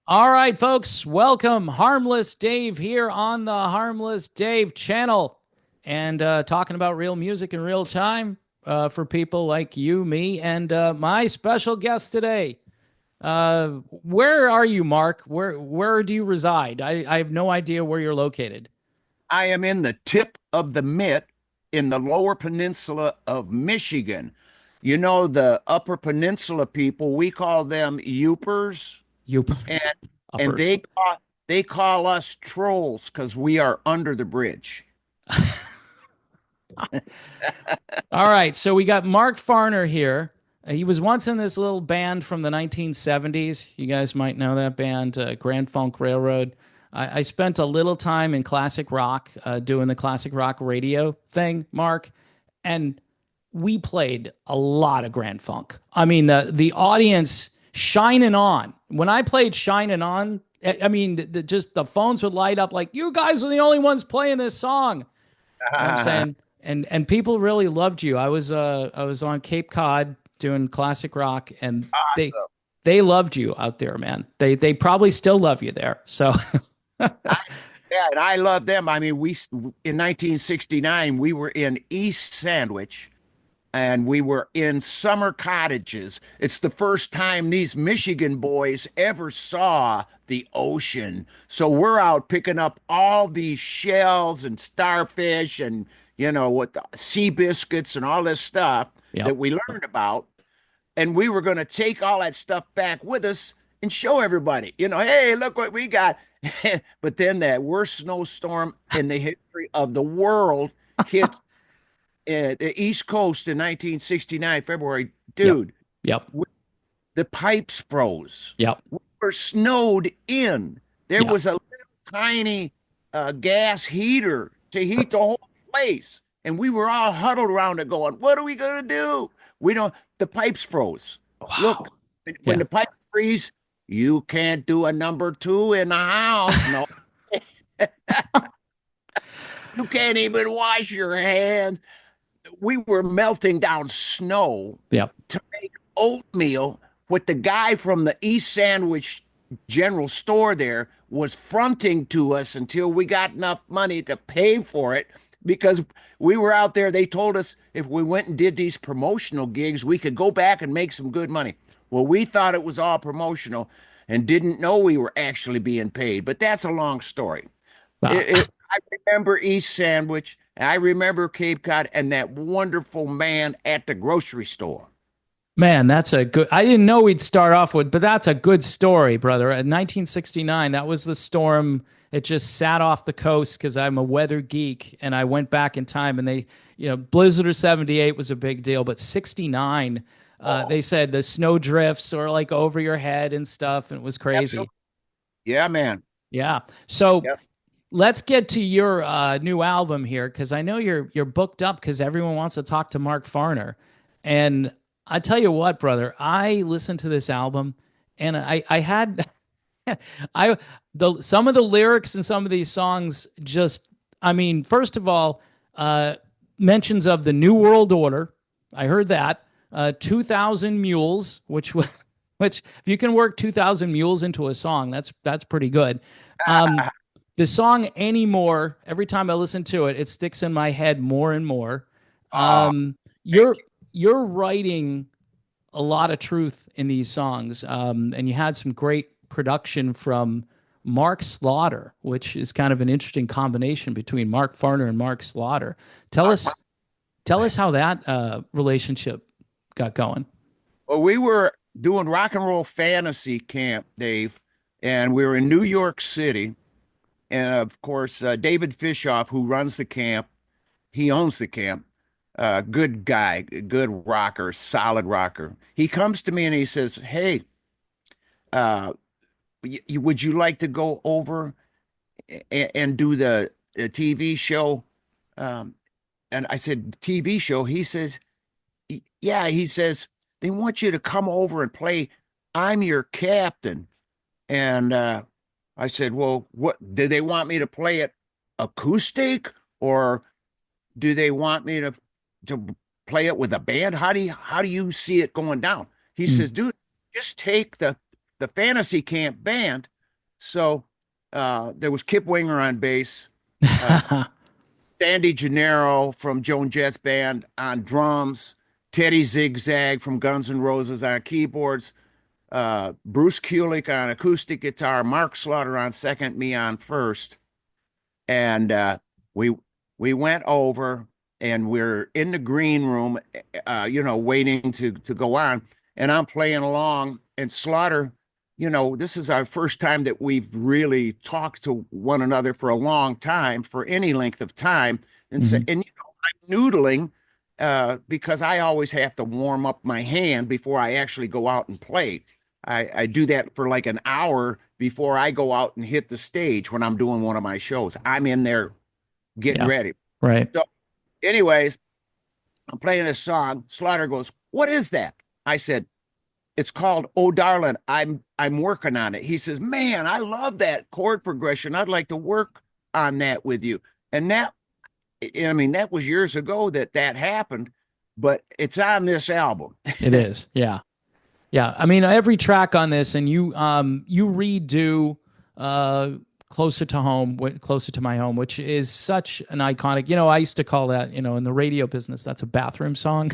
All right, folks, welcome. Harmless Dave here on the Harmless Dave channel and talking about real music in real time for people like you, me, and my special guest today. Where are you, Mark? Where do you reside? I have no idea where you're located. I am in the tip of the mitt in the lower peninsula of Michigan. You know, the upper peninsula people, we call them Yoopers, You and and uppers. they call us trolls because we are under the bridge. All right, so we got Mark Farner here. He was once in this little band from the 1970s. You guys might know that band, Grand Funk Railroad. I spent a little time in classic rock, doing the classic rock radio thing, Mark, and we played a lot of Grand Funk. I mean, the audience shining on. When I played Shining On, I mean, just the phones would light up like, you guys are the only ones playing this song. You know what I'm saying? And people really loved you. I was on Cape Cod doing classic rock, and they Awesome. they loved you out there, man. They probably still love you there. So I, yeah, and I love them. I mean, in 1969 we were in East Sandwich, and we were in summer cottages. It's the first time these Michigan boys ever saw the ocean. So we're out picking up all these shells and starfish and, what the sea biscuits and all this stuff yep. that we learned about. And we were going to take all that stuff back with us and show everybody, hey, look what we got. But then that worst snowstorm in the history of the world hit the East Coast in 1969, February. Yep. Dude, Yep. the pipes froze. Yep. We were snowed in. There Yep. was a little tiny gas heater to heat the whole place. And we were all huddled around it going, what are we going to do? The pipes froze. Look, Wow. when Yeah. the pipes freeze, you can't do a number two in the house. No, you can't even wash your hands. We were melting down snow Yep. to make oatmeal. What the guy from the East Sandwich General Store there was fronting to us until we got enough money to pay for it because we were out there. They told us if we went and did these promotional gigs, we could go back and make some good money. Well, we thought it was all promotional and didn't know we were actually being paid, but that's a long story. Wow. I remember East Sandwich, and I remember Cape Cod, and that wonderful man at the grocery store. Man, that's a good. I didn't know we'd start off with, but that's a good story, brother. In 1969, that was the storm. It just sat off the coast because I'm a weather geek, and I went back in time, and Blizzard of '78 was a big deal, but '69, Oh, they said the snow drifts are like over your head and stuff, and it was crazy. absolutely. Yeah, man. Yeah. So Yep. let's get to your new album here because I know you're booked up because everyone wants to talk to Mark Farner, and I tell you what, brother, I listened to this album and I had I the some of the lyrics in some of these songs just I mean, first of all, mentions of the New World Order. I heard that. 2000 mules, which if you can work 2000 mules into a song, that's pretty good. Um, the song Anymore, every time I listen to it, it sticks in my head more and more. Oh, Um, thank you're you. you're writing a lot of truth in these songs, and you had some great production from Mark Slaughter, which is kind of an interesting combination between Mark Farner and Mark Slaughter. Tell us tell us how that relationship got going. Well, we were doing rock and roll fantasy camp, Dave, and we were in New York City. And of course, David Fishoff, who runs the camp, he owns the camp. Good guy, good rocker, solid rocker. He comes to me and he says, "Hey, uh, would you like to go over and do the TV show?" Um, and I said, "TV show?" He says, "Yeah." He says, "They want you to come over and play I'm Your Captain." And I said, "Well, what do they want me to play it acoustic, or do they want me to play it with a band? How do you see it going down?" He Mm. says, "Dude, just take the fantasy camp band So there was Kip Winger on bass, uh, Sandy Gennaro from Joan Jett's band on drums, Teddy Zigzag from Guns N' Roses on keyboards, Bruce Kulick on acoustic guitar, Mark Slaughter on second, me on first, and we we went over and we're in the green room, waiting to go on, and I'm playing along, and Slaughter, this is our first time that we've really talked to one another for a long time, for any length of time, and so Hmm. and I'm noodling. Because I always have to warm up my hand before I actually go out and play. I do that for like an hour before I go out and hit the stage when I'm doing one of my shows. I'm in there getting Yeah. ready. Right. So, anyways, I'm playing this song. Slaughter goes, "What is that?" I said, "It's called Oh Darling. I'm working on it." He says, "Man, I love that chord progression. I'd like to work on that with you." And I mean, that was years ago that happened, but it's on this album. It is. Yeah. Yeah, I mean every track on this, and you redo uh closer to home, closer to my home, which is such an iconic. I used to call that, in the radio business, that's a bathroom song.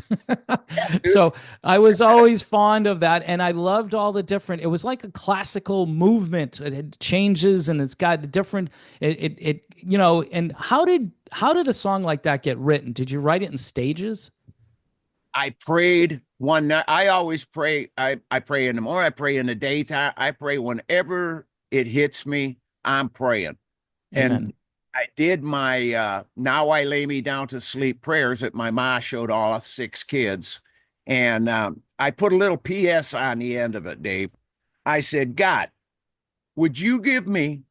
So I was always fond of that, and I loved all the different. It was like a classical movement. It changes, and it's got different. And how did a song like that get written? Did you write it in stages? I prayed one night. I always pray. I pray in the morning. I pray in the daytime. I pray whenever it hits me. I'm praying. And Amen. I did my "Now I Lay Me Down to Sleep" prayers that my ma showed all us six kids. And I put a little PS on the end of it, Dave. I said, "God, would you give me,"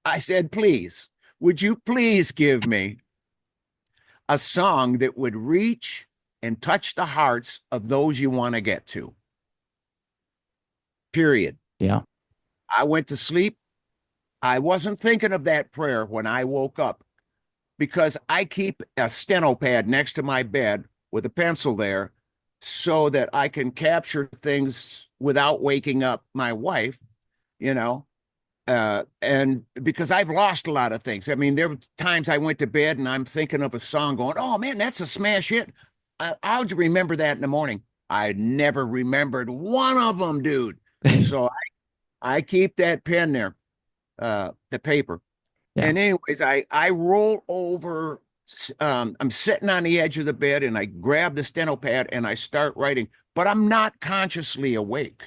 I said, "please, would you please give me a song that would reach and touch the hearts of those you want to get to?" Period. Yeah. I went to sleep. I wasn't thinking of that prayer when I woke up, because I keep a steno pad next to my bed with a pencil there so that I can capture things without waking up my wife, you know. And because I've lost a lot of things. I mean, there were times I went to bed and I'm thinking of a song going, "Oh man, that's a smash hit. How'd you remember that in the morning?" I never remembered one of them, dude. So I keep that pen there, the paper. Yeah. And anyways, I roll over. I'm sitting on the edge of the bed and I grab the steno pad and I start writing, but I'm not consciously awake.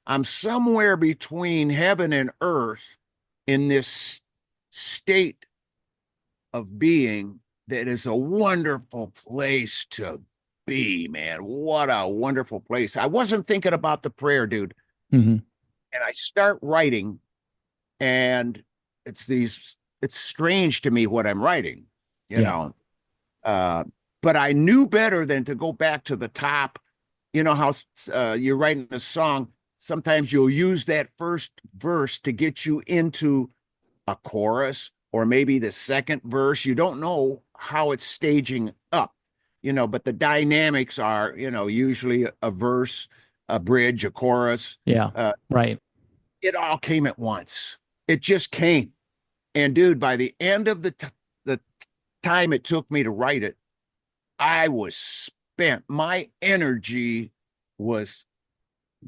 I'm somewhere between heaven and earth in this state of being that is a wonderful place to be, man. What a wonderful place. I wasn't thinking about the prayer, dude. Hmm. And I start writing, and it's strange to me what I'm writing, you Yeah. know. Uh, but I knew better than to go back to the top. You know how you're writing a song, sometimes you'll use that first verse to get you into a chorus or maybe the second verse. You don't know how it's staging up, but the dynamics are, usually a verse, a bridge, a chorus. Yeah. Uh, Right. it all came at once. It just came. And dude, by the end of the time it took me to write it, I was spent. My energy was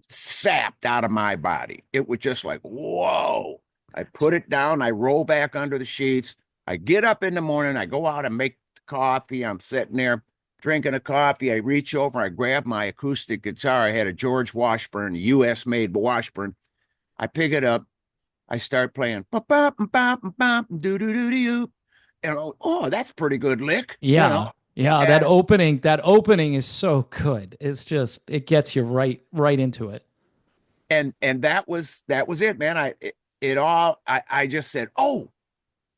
sapped out of my body. It was just like, whoa. I put it down. I roll back under the sheets. I get up in the morning. I go out and make coffee. I'm sitting there drinking a coffee. I reach over. I grab my acoustic guitar. I had a George Washburn, US made Washburn. I pick it up. I start playing. And oh, that's a pretty good lick, Yeah. Yeah. That And opening, that opening is so good. It's just it gets you right into it. that was it, man. It all I just said, "Oh,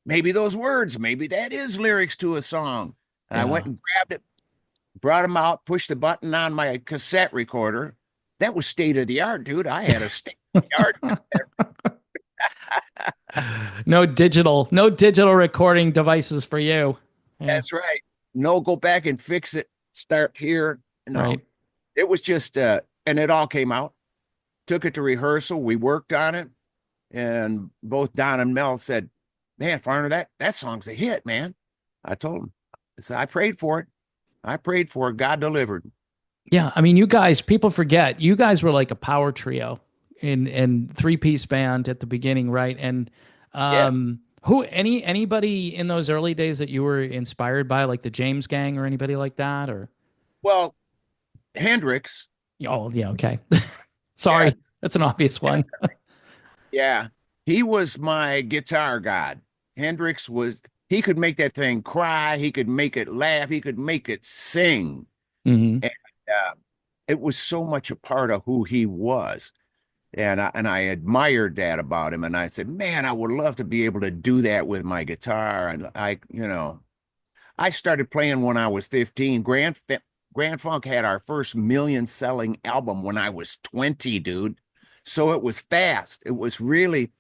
maybe those words, maybe that is lyrics to a song." And I went Yeah. and grabbed it, brought them out, pushed the button on my cassette recorder. That was state of the art, dude. I had a state of the art cassette. No digital recording devices for you. Yeah. That's right. No, go back and fix it. Start here. No, Right. it was just and it all came out. Took it to rehearsal. We worked on it. And both Don and Mel said, "Man, Farner, that song's a hit, man." I told them. So I prayed for it. I prayed for it. God delivered. Yeah, I mean, you guys, people forget you guys were like a power trio in three-piece band at the beginning, right? And Yes. who anybody in those early days that you were inspired by, like the James Gang or anybody like that, or Well, Hendrix, oh yeah, okay, yeah, sorry, that's an obvious yeah, one. yeah. He was my guitar god. Hendrix was, he could make that thing cry. He could make it laugh. He could make it sing. Hmm. And uh, it was so much a part of who he was. And I admired that about him. And I said, man, I would love to be able to do that with my guitar. And I started playing when I was 15. Grand Funk had our first million selling album when I was 20, dude. So it was fast. It was really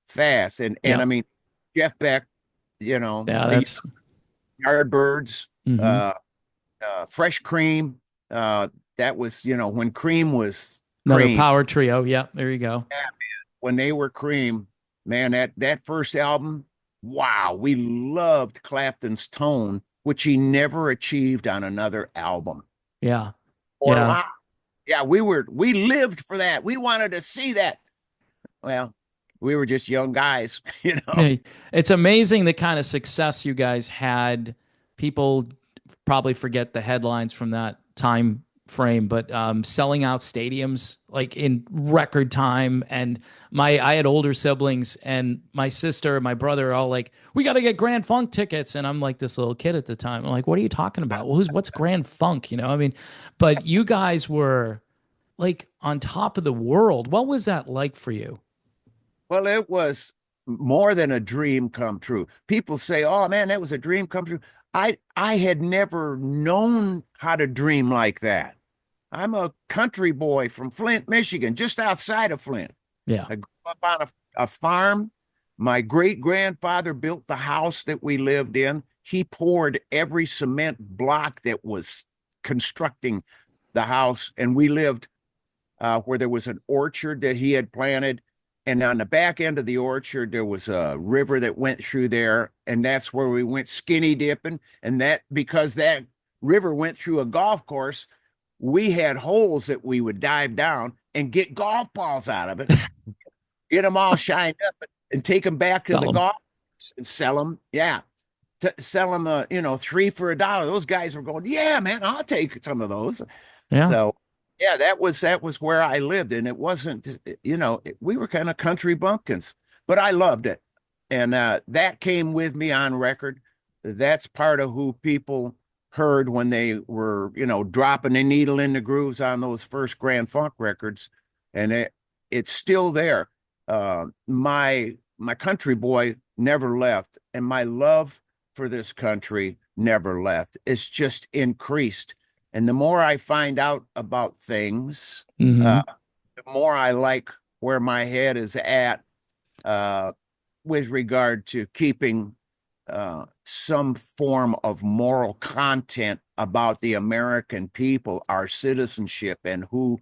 fast. And Yeah, I mean, Jeff Beck, yeah, the that's Yardbirds, hmm uh, Fresh Cream. Uh, that was, when Cream was another Cream. power trio. Yeah, there you go. When they were Cream, man, that first album, wow, we loved Clapton's tone, which he never achieved on another album. Yeah, Or yeah. live. Yeah, we lived for that. We wanted to see that. Well, we were just young guys, you know. Yeah, it's amazing the kind of success you guys had. People probably forget the headlines from that time frame, but selling out stadiums like in record time. And I had older siblings, and my sister and my brother are all like, "We got to get Grand Funk tickets," and I'm like this little kid at the time. I'm like, "What are you talking about? Well, what's Grand Funk?" I mean, but you guys were like on top of the world. What was that like for you? Well, it was more than a dream come true. People say, "Oh man, that was a dream come true." I had never known how to dream like that. I'm a country boy from Flint, Michigan, just outside of Flint. Yeah. I grew up on a farm. My great grandfather built the house that we lived in. He poured every cement block that was constructing the house, and we lived where there was an orchard that he had planted. And on the back end of the orchard, there was a river that went through there. And that's where we went skinny dipping. And that, because that river went through a golf course, we had holes that we would dive down and get golf balls out of it, get them all shined up, and take them back to Tell the them. golf course and sell them. Yeah. To sell them, three for $1. Those guys were going, yeah, man, I'll take some of those. Yeah. So yeah, that was where I lived, and it wasn't, we were kind of country bumpkins, but I loved it, and that came with me on record. That's part of who people heard when they were, dropping the needle in the grooves on those first Grand Funk records, and it's still there. My country boy never left, and my love for this country never left. It's just increased. And the more I find out about things, Hmm. the more I like where my head is at uh, with regard to keeping some form of moral content about the American people, our citizenship, and who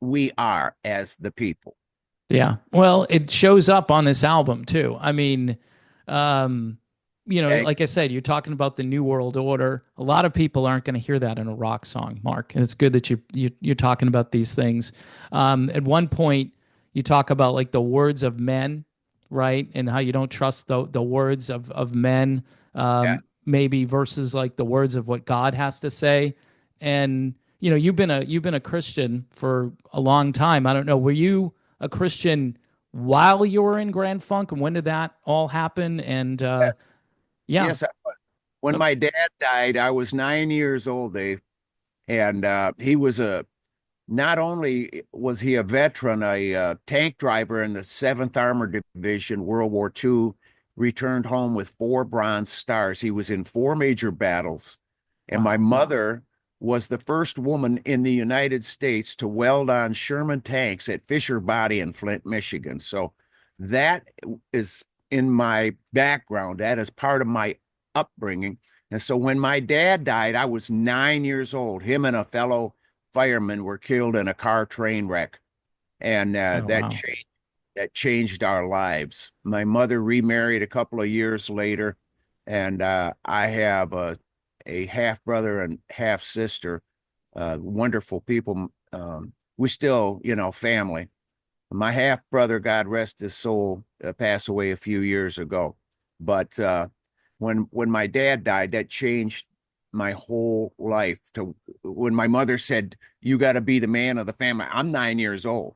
we are as the people. Yeah. Well, it shows up on this album too. I mean, um, Okay? like I said, you're talking about the New World Order. A lot of people aren't going to hear that in a rock song, Mark. And it's good that you're talking about these things. At one point, you talk about like the words of men, right, and how you don't trust the words of men, Yeah. maybe versus like the words of what God has to say. And you've been a Christian for a long time. I don't know. Were you a Christian while you were in Grand Funk, and when did that all happen? And Yes. yeah, Yes. When my dad died, I was 9 years old, Dave, and he was a not only was he a veteran, a tank driver in the 7th Armored Division, World War II, returned home with 4 Bronze Stars. He was in 4 major battles. And my wow, mother was the first woman in the United States to weld on Sherman tanks at Fisher Body in Flint, Michigan. So that is in my background. That is part of my upbringing. And so when my dad died, I was 9 years old. Him and a fellow firemen were killed in a car train wreck, and oh that wow, changed. that changed our lives. My mother remarried a couple of years later, and I have a half brother and half sister, wonderful people. We still, family. My half brother, God rest his soul, passed away a few years ago. But when my dad died, that changed my whole life. To when my mother said, "You got to be the man of the family." I'm 9 years old.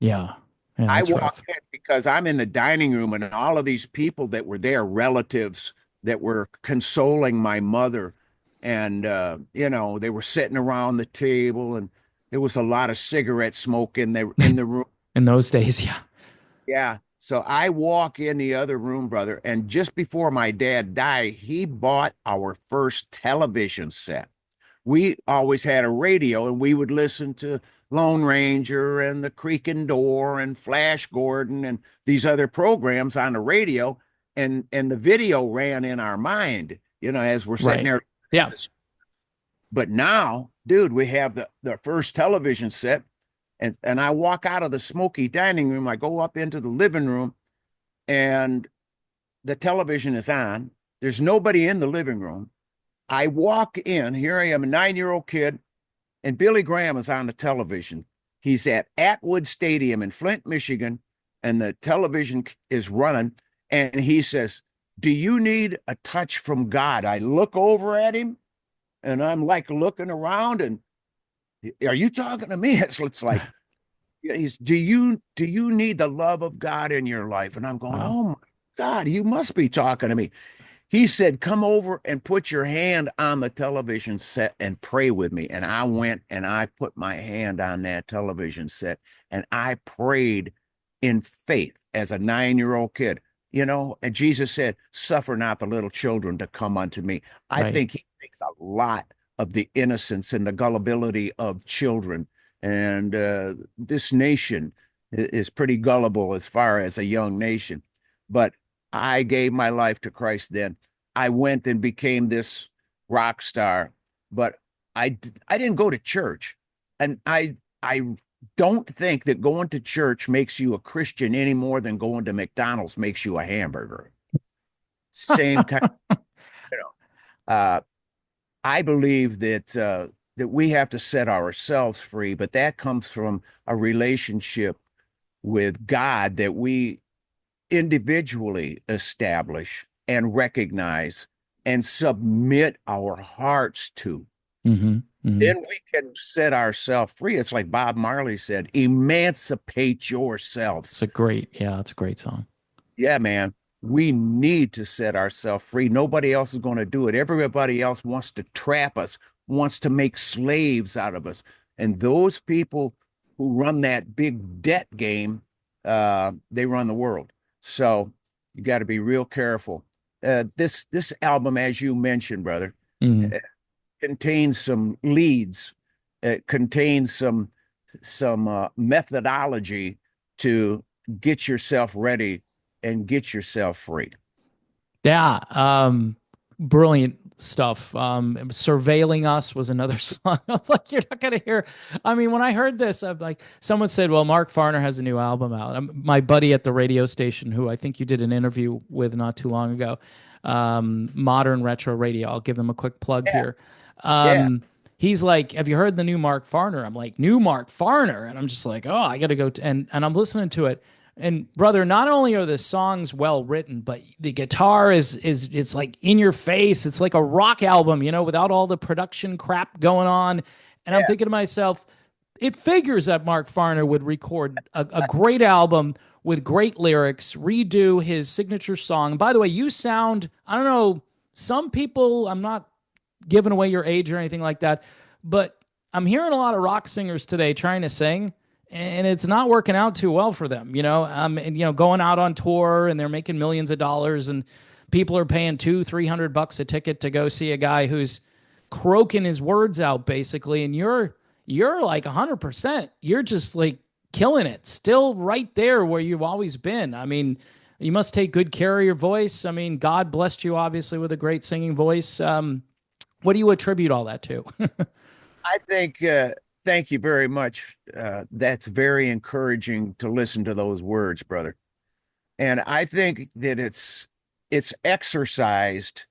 Yeah. Yeah, I that's walk rough. in because I'm in the dining room, and all of these people that were there, relatives that were consoling my mother, and they were sitting around the table, and there was a lot of cigarette smoke in the room. In those days, yeah. Yeah. So I walk in the other room, brother, and just before my dad died, he bought our first television set. We always had a radio, and we would listen to Lone Ranger and the Creaking Door and Flash Gordon and these other programs on the radio, and the video ran in our mind, as we're sitting Right. there. Yeah. But now, dude, we have the first television set, and I walk out of the smoky dining room. I go up into the living room, and the television is on. There's nobody in the living room. I walk in. Here I am, a 9-year-old kid, and Billy Graham is on the television. He's at Atwood Stadium in Flint, Michigan, and the television is running. And he says, "Do you need a touch from God?" I look over at him, and I'm like looking around, and are you talking to me? It's like, do you need the love of God in your life? And I'm going, Wow. oh my God, you must be talking to me. He said, "Come over and put your hand on the television set and pray with me." And I went and I put my hand on that television set and I prayed in faith as a 9-year-old kid. And Jesus said, "Suffer not the little children to come unto me." I Right. think he takes a lot of the innocence and the gullibility of children. And this nation is pretty gullible as far as a young nation. But I gave my life to Christ then. I went and became this rock star, but I didn't go to church, and I don't think that going to church makes you a Christian any more than going to McDonald's makes you a hamburger. Same kind, you know. I believe that we have to set ourselves free, but that comes from a relationship with God that we individually establish and recognize and submit our hearts to. Mm-hmm. Mm-hmm. Then we can set ourselves free. It's like Bob Marley said, emancipate It's yourselves. a great, yeah, it's a great song. Yeah, man, we need to set ourselves free. Nobody else is going to do it. Everybody else wants to trap us, wants to make slaves out of us. And those people who run that big debt game, they run the world. So you got to be real careful. This album, as you mentioned, brother, Mm-hmm. uh, contains some leads. It contains some methodology to get yourself ready and get yourself free. Yeah, brilliant stuff. Surveilling Us was another song. I'm like, you're not gonna hear. I mean, when I heard this, I'm like, someone said, "Well, Mark Farner has a new album out." My buddy at the radio station, who I think you did an interview with not too long ago, Modern Retro Radio. I'll give them a quick plug Yeah, here. yeah, Um, he's like, "Have you heard the new Mark Farner?" I'm like, "New Mark Farner," and I'm just like, "Oh, I got to go." And I'm listening to it. And brother, not only are the songs well written, but the guitar is it's like in your face. It's like a rock album, without all the production crap going on. And I'm yeah. thinking to myself, it figures that Mark Farner would record a great album with great lyrics, redo his signature song. By the way, you sound, I don't know, some people, I'm not giving away your age or anything like that. But I'm hearing a lot of rock singers today trying to sing, and it's not working out too well for them. And going out on tour and they're making millions of dollars, and people are paying 200-300 bucks a ticket to go see a guy who's croaking his words out basically, and you're like 100%. You're just like killing it, still right there where you've always been. I mean, you must take good care of your voice. I mean, God blessed you obviously with a great singing voice. What do you attribute all that to? I think Thank you very much. That's very encouraging to listen to those words, brother. And I think that it's exercised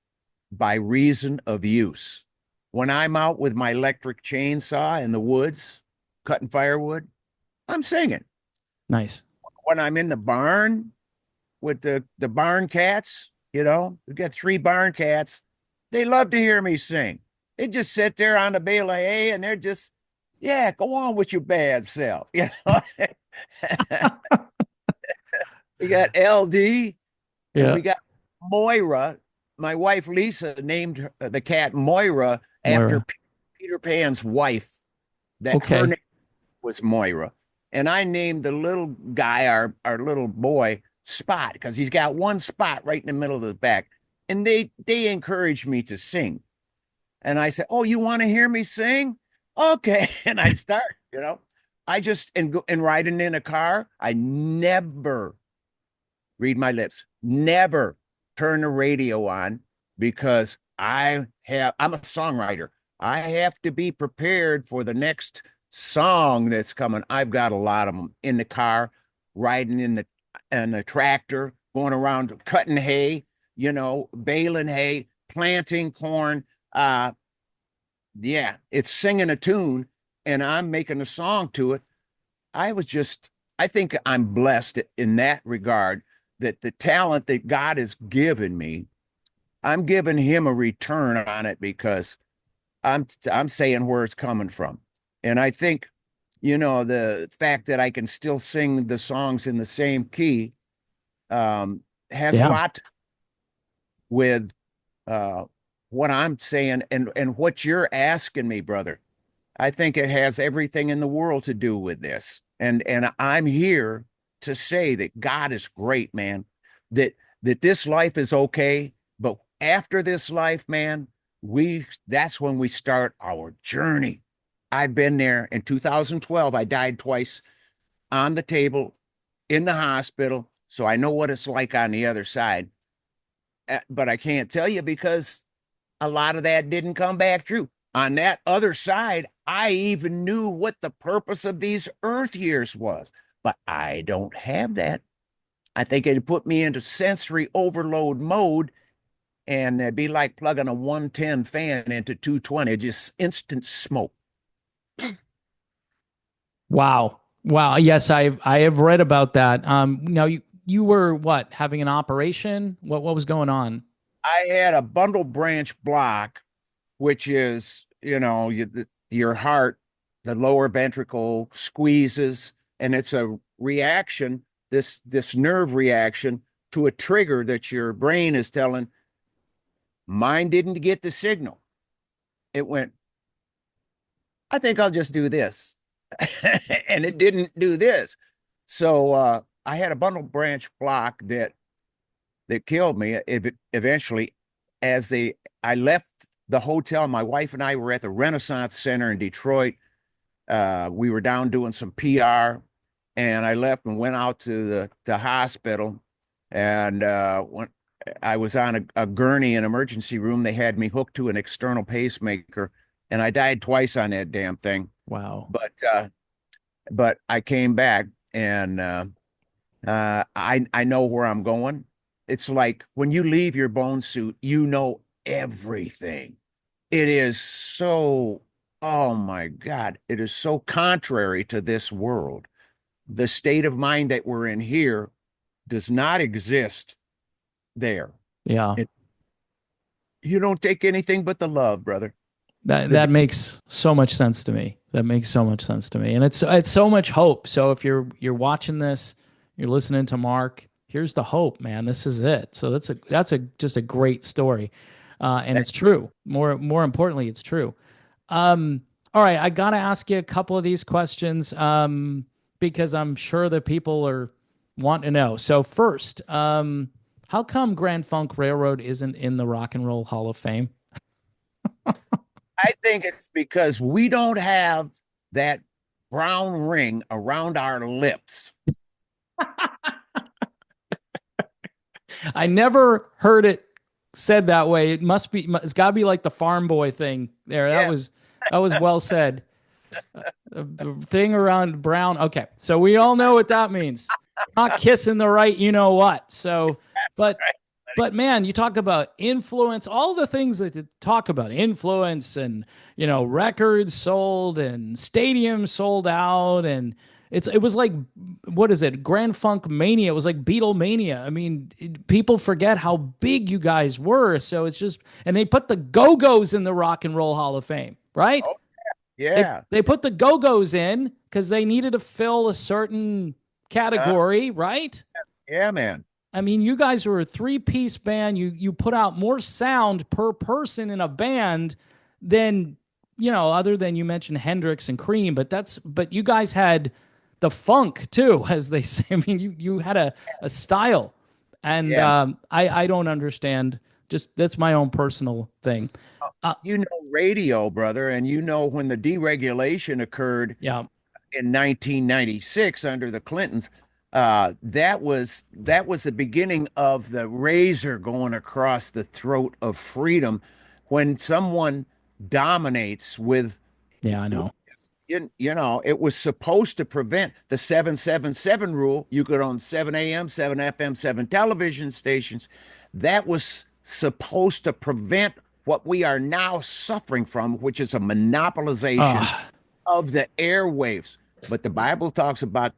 by reason of use. When I'm out with my electric chainsaw in the woods, cutting firewood, I'm singing. Nice. When I'm in the barn with the barn cats, we've got three barn cats. They love to hear me sing. They just sit there on the bale of hay and they're just, yeah, go on with your bad self. We got LD and Yeah. we got Moira. My wife Lisa named the cat Moira after Moira. Peter Pan's wife. That her Okay. name was Moira, and I named the little guy, our little boy, Spot, because he's got one spot right in the middle of the back. And they encouraged me to sing, and I said, "Oh, you want to hear me sing? Okay." And I start, I just and riding in a car, I never read my lips. Never turn the radio on because I'm a songwriter. I have to be prepared for the next song that's coming. I've got a lot of them in the car, riding in the tractor, going around cutting hay, baling hay, planting corn. Yeah, it's singing a tune and I'm making a song to it. I think I'm blessed in that regard that the talent that God has given me, I'm giving him a return on it because I'm saying where it's coming from. And I think, the fact that I can still sing the songs in the same key has a Yeah. lot with uh, what I'm saying and what you're asking me, brother. I think it has everything in the world to do with this. And I'm here to say that God is great, man. That that this life is okay, but after this life, man, we that's when we start our journey. I've been there in 2012. I died twice on the table in the hospital, so I know what it's like on the other side. But I can't tell you because a lot of that didn't come back true. On that other side, I even knew what the purpose of these Earth years was, but I don't have that. I think it put me into sensory overload mode, and it'd be like plugging a 110 fan into 220, just instant smoke. Wow. Wow. Yes, I have read about that. Now you were what, having an operation? What was going on? I had a bundle branch block, which is, your heart, the lower ventricle squeezes, and it's a reaction, this nerve reaction to a trigger that your brain is telling. Mine didn't get the signal. It went, I think I'll just do this. And it didn't do this. So I had a bundle branch block that killed me eventually. As they I left the hotel, my wife and I were at the Renaissance Center in Detroit. We were down doing some PR, and I left and went out to the hospital. And when I was on a gurney in emergency room, they had me hooked to an external pacemaker, and I died twice on that damn thing. Wow. But I came back, and I know where I'm going. It's like when you leave your bone suit, you know everything. It is so, oh my God, it is so contrary to this world. The state of mind that we're in here does not exist there. Yeah. It, you don't take anything but the love, brother. The That makes so much sense to me. That makes so much sense to me. And it's so much hope. So if you're watching this, you're listening to Mark, here's the hope, man. This is it. So that's a just a great story. And it's true. More importantly, it's true. All right, I gotta ask you a couple of these questions because I'm sure that people are want to know. So first, how come Grand Funk Railroad isn't in the Rock and Roll Hall of Fame? I think it's because we don't have that brown ring around our lips. I never heard it said that way. It must be. It's got to be like the farm boy thing. There, Yeah, that was well said. The thing around brown. Okay, so we all know what that means. Not kissing the right, you know what. So, That's but right. but man, you talk about influence, all the things that you talk about influence and records sold and stadiums sold out and it was like what is it? Grand Funk Mania. It was like Beatlemania. I mean, people forget how big you guys were. So it's just and they put the Go-Go's in the Rock and Roll Hall of Fame, right? Oh, They yeah. they put the Go-Go's in because they needed to fill a certain Uh, category, right? yeah, man. I mean, you guys were a three-piece band. You put out more sound per person in a band than, other than you mentioned Hendrix and Cream, but you guys had the funk too, as they say. I mean, you had a style. And Yeah. I don't understand. Just that's my own personal thing. Uh, You know radio, brother, and you know when the deregulation occurred yeah, in 1996 under the Clintons, that was the beginning of the razor going across the throat of freedom when someone dominates with yeah, I know. it was supposed to prevent the 777 rule. You could own 7 a.m., 7 FM, 7 television stations. That was supposed to prevent what we are now suffering from, which is a monopolization Ah, of the airwaves. But the Bible talks about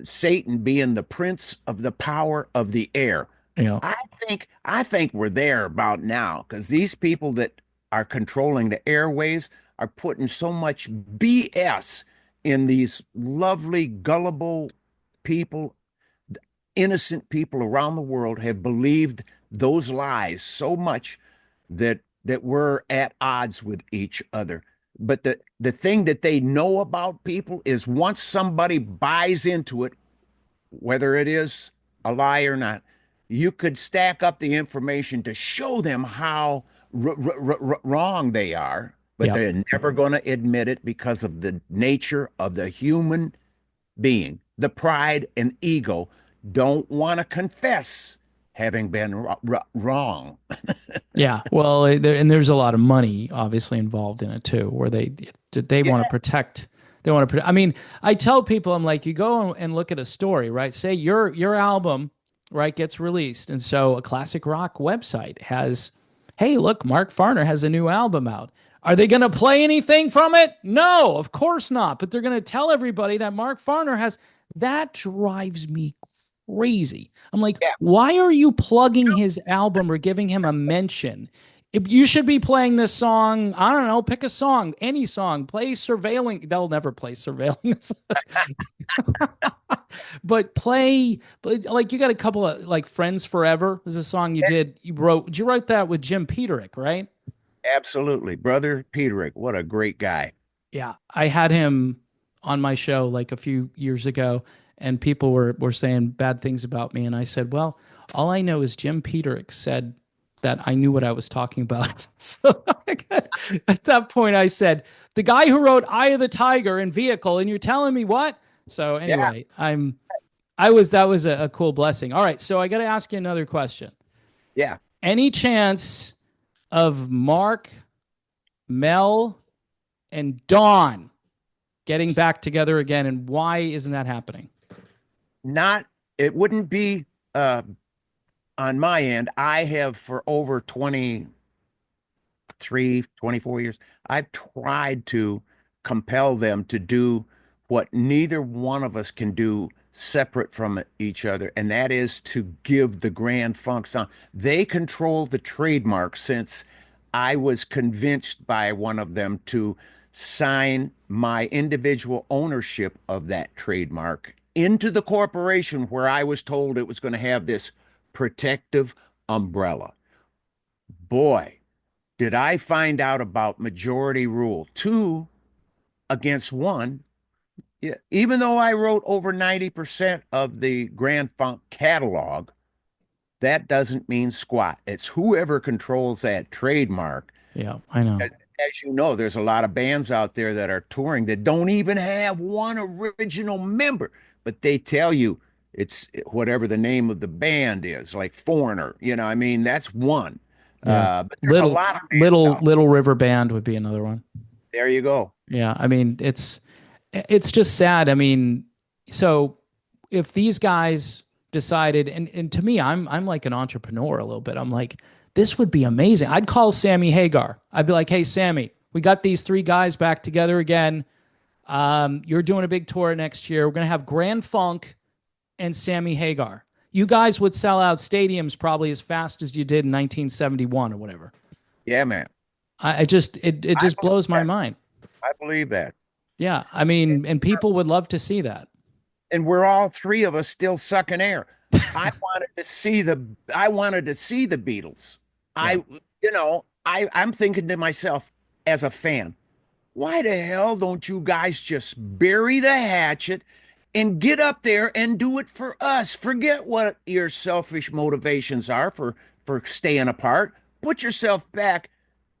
Satan being the prince of the power of the air. you know, I think we're there about now because these people that are controlling the airwaves are putting so much BS in these lovely, gullible people, innocent people around the world have believed those lies so much that we're at odds with each other. But the thing that they know about people is once somebody buys into it, whether it is a lie or not, you could stack up the information to show them how wrong they are, but yeah. they're never going to admit it because of the nature of the human being. The pride and ego don't want to confess having been wrong. Yeah, well, and there's a lot of money obviously involved in it too, where they Yeah, want to protect. They want to. I mean, I tell people, I'm like, you go and look at a story, right? Say your album, right, gets released, and so a classic rock website has, hey, look, Mark Farner has a new album out. Are they going to play anything from it? No, of course not. But they're going to tell everybody that Mark Farner has. That drives me crazy. I'm like, yeah. why are you plugging his album or giving him a mention? If you should be playing this song. I don't know, pick a song, any song, play Surveilling. They'll never play Surveilling. But but like you got a couple of like Friends Forever is a song did you write that with Jim Peterick, right? Absolutely. Brother Peterick, what a great guy. Yeah, I had him on my show like a few years ago, and people were saying bad things about me, and I said, "Well, all I know is Jim Peterick said that I knew what I was talking about." So at that point, I said, "The guy who wrote Eye of the Tiger and Vehicle, and you're telling me what?" So Yeah, anyway, I was that was a cool blessing. All right, so I got to ask you another question. yeah. Any chance of Mark, Mel, and Dawn getting back together again, and why isn't that happening? Not, it wouldn't be on my end. I have for over 24 years, I've tried to compel them to do what neither one of us can do separate from each other, and that is to give the Grand Funk sound. They control the trademark since I was convinced by one of them to sign my individual ownership of that trademark into the corporation where I was told it was going to have this protective umbrella. Boy, did I find out about majority rule, two against one. Yeah, even though I wrote over 90% of the Grand Funk catalog, that doesn't mean squat. It's whoever controls that trademark. Yeah, I know. As you know, there's a lot of bands out there that are touring that don't even have one original member, but they tell you it's whatever the name of the band is, like Foreigner. I mean, that's one. Yeah, But there's a lot of bands out Little River Band would be another one. there. You go. Yeah, I mean, it's just sad. I mean, so if these guys decided, and to me, I'm like an entrepreneur a little bit. I'm like, this would be amazing. I'd call Sammy Hagar. I'd be like, hey, Sammy, we got these three guys back together again. You're doing a big tour next year. We're gonna have Grand Funk and Sammy Hagar. You guys would sell out stadiums probably as fast as you did in 1971 or whatever. Yeah, man. It I just believe blows my that. mind. I believe that. Yeah, I mean, and people would love to see that. And we're all three of us still sucking air. I wanted to see the Beatles. Yeah. I'm thinking to myself as a fan, why the hell don't you guys just bury the hatchet and get up there and do it for us? Forget what your selfish motivations are for staying apart. Put yourself back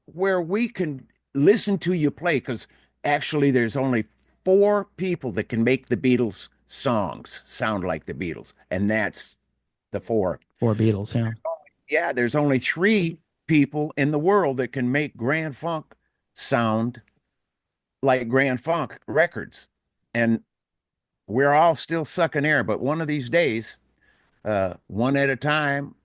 where we can listen to you play, because actually there's only four people that can make the Beatles songs sound like the Beatles, and that's the four. Or Beatles, yeah. Yeah, there's only three people in the world that can make Grand Funk sound like Grand Funk records. And we're all still sucking air, but one of these days, one at a time,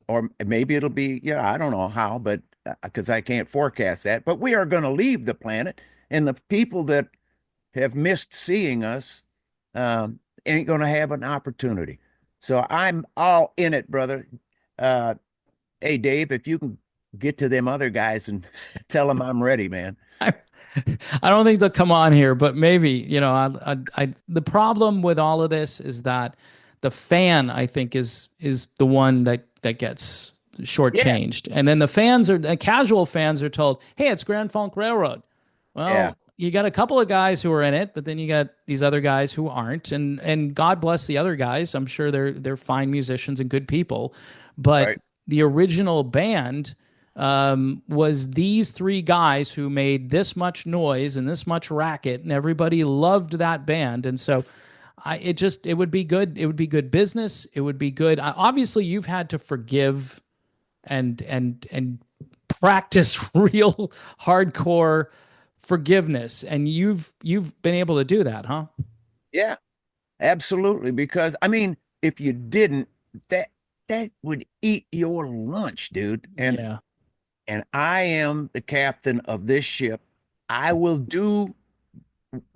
or maybe it'll be, yeah, I don't know how, but because I can't forecast that, but we are going to leave the planet, and the people that have missed seeing us ain't going to have an opportunity. So I'm all in it, brother. Uh, hey, Dave, if you can get to them other guys and tell them I'm ready, man. I, I don't think they'll come on here, but maybe, the problem with all of this is that the fan, I think, is the one that gets Yeah, shortchanged. And then the casual fans are told, hey, it's Grand Funk Railroad. yeah, Well, you got a couple of guys who are in it, but then you got these other guys who aren't. And God bless the other guys. I'm sure they're fine musicians and good people. But right, the original band was these three guys who made this much noise and this much racket, and everybody loved that band. And so it would be good. It would be good business. It would be good. Obviously, you've had to forgive and practice real hardcore forgiveness, and you've been able to do that, huh? yeah, absolutely. Because I mean, if you didn't, that that would eat your lunch, dude. Yeah. And I am the captain of this ship. I will do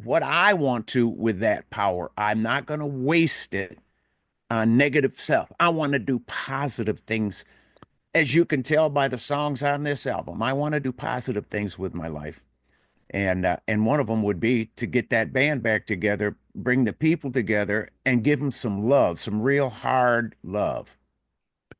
what I want to with that power. I'm not going to waste it on negative self. I want to do positive things. As you can tell by the songs on this album, I want to do positive things with my life. And one of them would be to get that band back together, bring the people together, and give them some love, some real hard love.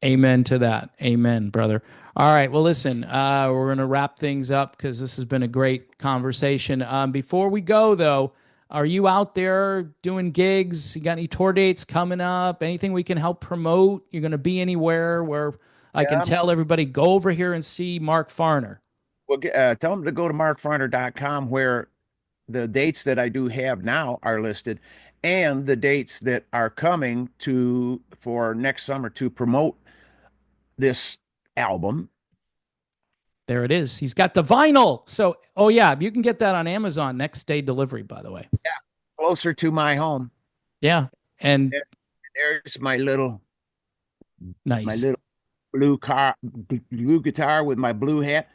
Amen to that. Amen, brother. All right. Well, listen, we're going to wrap things up because this has been a great conversation. Before we go, though, are you out there doing gigs? You got any tour dates coming up? Anything we can help promote? You're going to be anywhere where I can Yeah, tell everybody go over here and see Mark Farner? well, tell them to go to markfarner.com, where the dates that I do have now are listed, and the dates that are coming to for next summer to promote this album. There it is. He's got the vinyl. So, oh yeah, you can get that on Amazon next day delivery, by the way. Yeah, closer to my home. Yeah. And There- There's my nice. little blue guitar with my blue hat.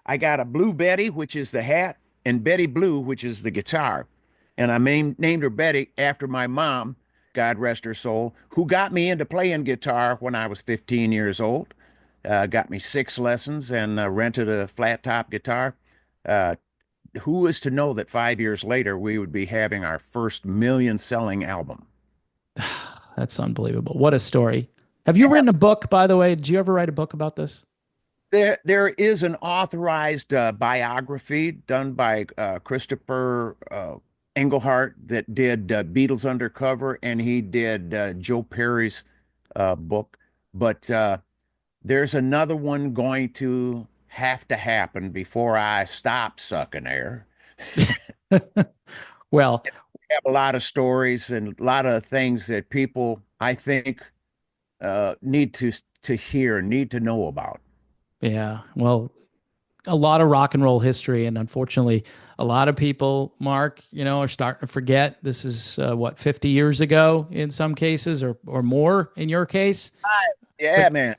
I got a Blue Betty, which is the hat, and Betty Blue, which is the guitar. And I named her Betty after my mom, God rest her soul, who got me into playing guitar when I was 15 years old. Got me 6 lessons and rented a flat top guitar. Uh, who is to know that 5 years later we would be having our first million selling album? That's unbelievable. What a story. Have you written a book, by the way? Did you ever write a book about this? There is an authorized biography done by Christopher Englehart that did Beatles Undercover, and he did Joe Perry's book. But there's another one going to have to happen before I stop sucking air. Well, We have a lot of stories and a lot of things that people, I think, need to hear, need to know about. yeah. Well, a lot of rock and roll history, and unfortunately, a lot of people, Mark, are starting to forget. This is what 50 years ago in some cases, or more in your case. But Yeah, man.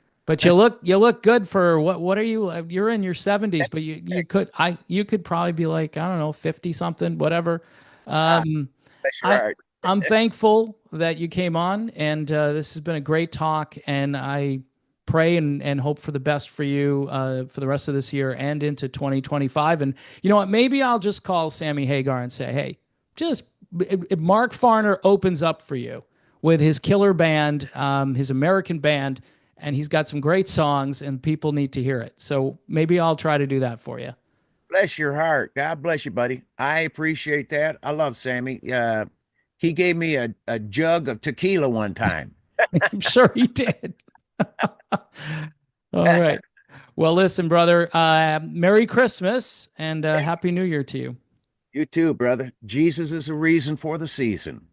you look good for what are you? You're in your 70s, but Thanks. you could probably be like, I don't know, 50 something, whatever. Ah, Um, bless your I heart. I'm thankful that you came on, and this has been a great talk. And I pray and hope for the best for you for the rest of this year and into 2025. And you know what? Maybe I'll just call Sammy Hagar and say, hey, just if Mark Farner opens up for you with his killer band, his American band, and he's got some great songs, and people need to hear it. So maybe I'll try to do that for you. Bless your heart. God bless you, buddy. I appreciate that. I love Sammy. He gave me a jug of tequila one time. I'm sure he did. All right. Well, listen, brother. Merry Christmas and Happy New Year to you. You too, brother. Jesus is the reason for the season.